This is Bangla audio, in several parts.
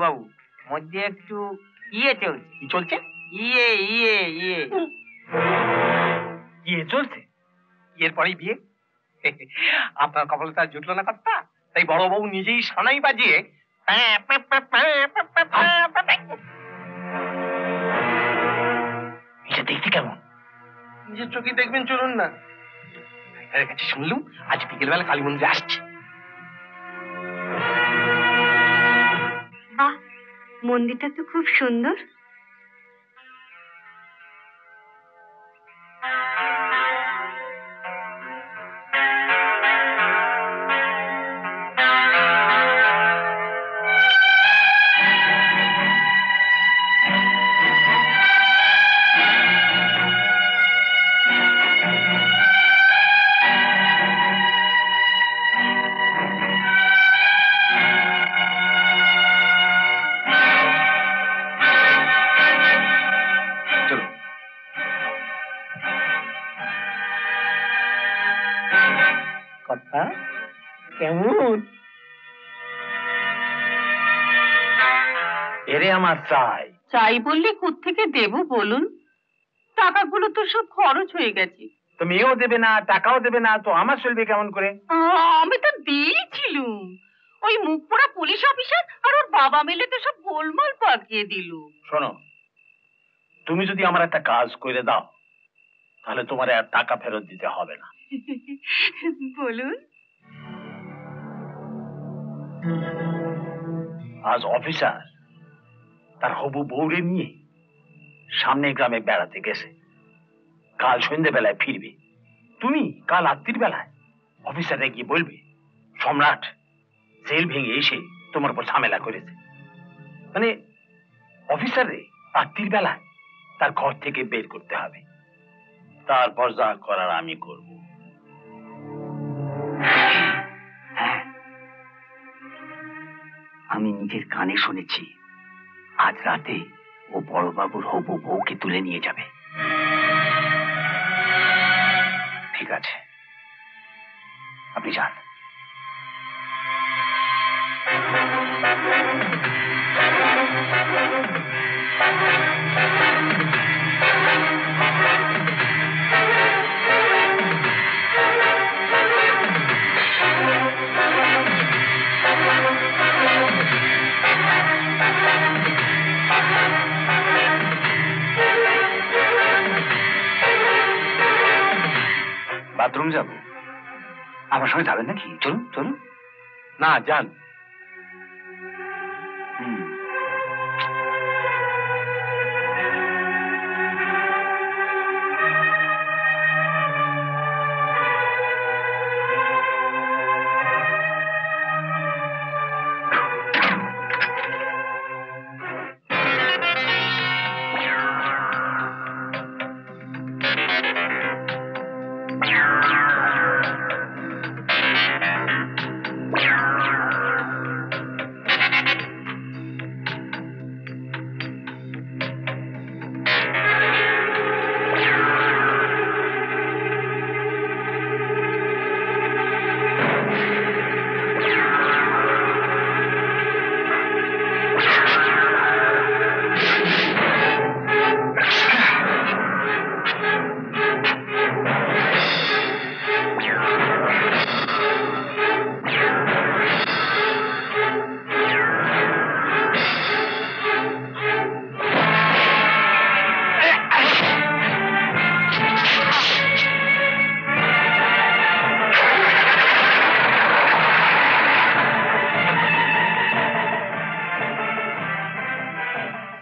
বাবু মধ্যে একটু ইয়ে চলছে। কি চলছে? ইয়ে ইয়ে ইয়ে ইয়ে চলছে? ইয়ের পরেই বিয়ে? আপনার কপালে তার জুটলো না কথা, তাই বড় বউ নিজেই সানাই বাজিয়ে এটা দেখতে কেমন? নিজের চোখে দেখবেন, চলুন না। কাছে শুনলুম আজ বিকেলবেলা কালী মন্দিরে আসছে। বাহ, মন্দিরটা তো খুব সুন্দর। কথা কেমন? এরে আমার চাই। চাই বললে কোত্থেকে দেব বলুন? টাকাগুলো তো সব খরচ হয়ে গেছে। তো মেয়েও দেবে না, টাকাও দেবে না, তো আমার চলবে কেমন করে? আমি তো দিয়েছিলুম। ওই মুখ পোড়া পুলিশ অফিসার আর ওর বাবা মিলে তো সব গোলমাল পাকিয়ে দিল। শোনো, তুমি যদি আমার একটা কাজ করে দাও তাহলে তোমার আর টাকা ফেরত দিতে হবে না। বলুন। আজ অফিসার তার হবু বউরে নিয়ে সামনের গ্রামে বেড়াতে গেছে, কাল সন্ধ্যেবেলায় ফিরবে। তুমি কাল রাত্রির বেলায় অফিসারে গিয়ে বলবে সম্রাট সেল ভেঙে এসে তোমার উপর ঝামেলা করেছে। মানে অফিসারে রাত্রির বেলায় তার ঘর থেকে বের করতে হবে। তারপর যা করার আমি করব। হ্যাঁ, আমি নিজের কানে শুনেছি আজ রাতে ও বড়বাবুর হবু বউকে তুলে নিয়ে যাবে। ঠিক আছে, আপনি যান। বাথরুম যাব, আমার সঙ্গে যাবেন নাকি? চলুন চলুন। না, যান।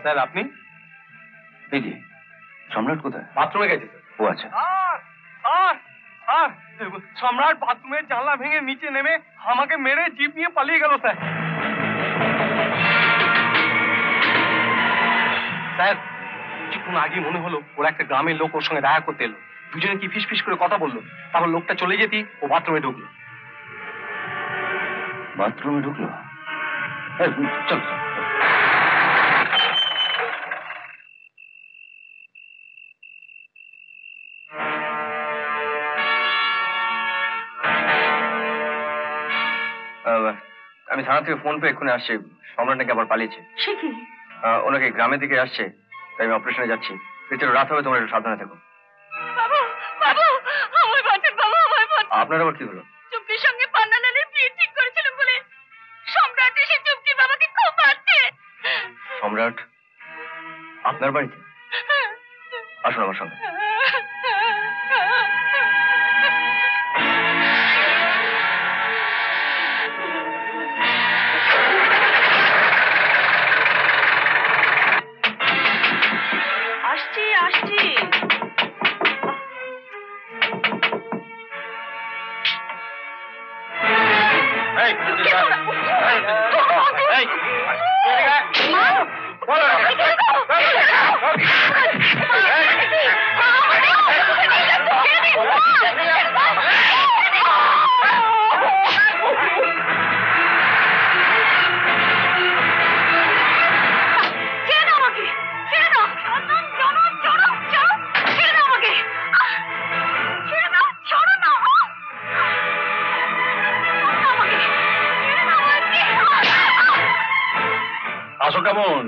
স্যার আপনি? এই যে সম্রাট কোথায়? বাথরুমে গেছে স্যার। ও আচ্ছা। সম্রাট বাথরুমের জানলা ভেঙে নিচে নেমে আমাকে মেরে জিপ নিয়ে পালিয়ে গেল স্যার। স্যার কিছুক্ষণ আগে মনে হলো ওরা একটা গ্রামের লোক ওর সঙ্গে দেখা করতে এলো। দুজনে কি ফিস ফিস করে কথা বললো, তারপর লোকটা চলে যেতেই ও বাথরুমে ঢুকলো। বাথরুমে ঢুকলো? চল চল। আমি আমি থানা থেকে ফোন পেয়ে এক্ষুনি আসছি। সম্রাট নাকি আবার পালিয়েছে। সে কি? ওনাকে গ্রামের দিকে আসছে, তাই আমি অপারেশনে যাচ্ছি। ফিরতে রাত হবে, তোমরা একটু সাবধানে থেকো। বাবু বাবু আমায় বাঁচান, বাবু আমায় বাঁচান। আপনার আবার কি হলো? চুমকির সঙ্গে পান্নালালের বিয়ে ঠিক করেছিলাম বলে সম্রাট এসে চুমকির বাবাকে খুব মারছে। সম্রাট আপনার বাড়িতে? আসুন আমার সঙ্গে। আসছি আসছি। আসো কেমন?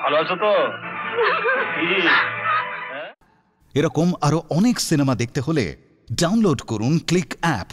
ভালো আছো তো? এরকম আরো অনেক সিনেমা দেখতে হলে ডাউনলোড করুন ক্লিক অ্যাপ।